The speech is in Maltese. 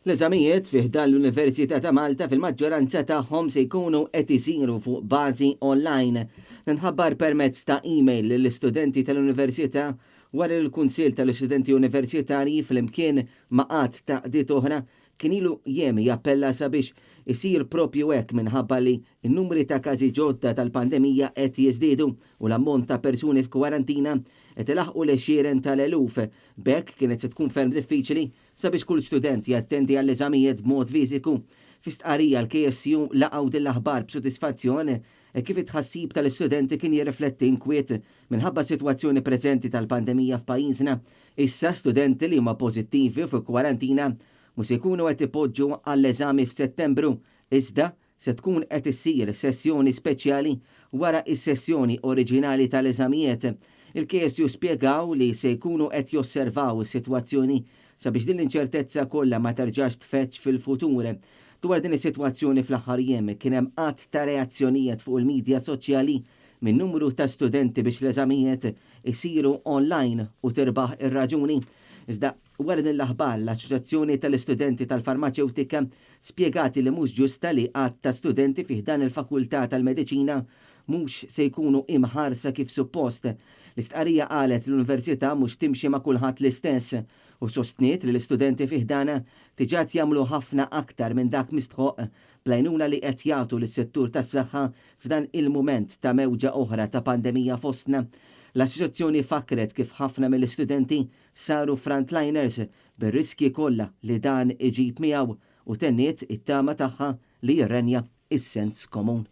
L-eżamijiet fih dan l-Università ta' Malta fil-maġġoranza tagħhom se jkunu qed isiru fuq bażi online. Ninħabbar permezz ta' email lill-istudenti tal-Università wara l-Kunsill tal-Istudenti Universitarji fl-imkien maqat ta' qdiet oħra kien ilu jemi jappella sabiex isir propju hekk minħabba li n-numri ta' każi ġodda tal-pandemija qed jiżdiedu u l-ammont ta' persuni f'kwarantina qed ilaħqu l-xieren tal-eluf. Bekk kienet se tkun ferm diffiċli sabiex kull student jattendi għall-eżamijiet b'mod fiżiku. Fistqarrija l-KSU laqgħu din l-aħbar b'sodisfazzjon kif it-tħassib tal-istudenti kien jirrifletti inkwiet minħabba sitwazzjoni preżenti tal-pandemija f'pajjiżna. Issa studenti li huma pożittivi fuq kwarantina mhux se jkunu qed ipoġġu għall-eżami f'Settembru, iżda se tkun qed issir sessjoni speċjali wara is-sessjoni oriġinali tal-eżamijiet. Il-KSU spjegaw li se jkunu qed josservaw is-sitwazzjoni sabiex din l-inċertezza kollha ma terġax tfetx fil-futur. Dwar din is-sitwazzjoni fl-aħħar jiem kien hemm qatt ta' reazzjonijiet fuq il-midja soċjali minn numru ta' studenti biex l-eżamijiet isiru online u tirbaħ ir-raġuni. Iżda wara din l-aħbar l-Assoċjazzjoni tal-Istudenti tal-Farmaceutika spjegati li mhux ġusta li qatt ta' studenti fih dan il-Fakultà tal-Mediċina mhux se jkunu imħarsa kif suppost. L-istqarrija qalet l-Università mhux timxi ma' kulħadd l-istess u sostniet li l-istudenti fiħdana tiġat jagħmlu ħafna aktar minn dak mistħoq blajnuna li qed jagħtu lis-settur tas-saħħa f'dan il-mument ta' mewġa oħra ta' pandemija fostna. L-assoċjazzjoni fakret kif ħafna mill-istudenti saru frontliners bir-riski kollha li dan iġib miegħu u tenniet it-tama tagħha li jirrenja is-sens komun.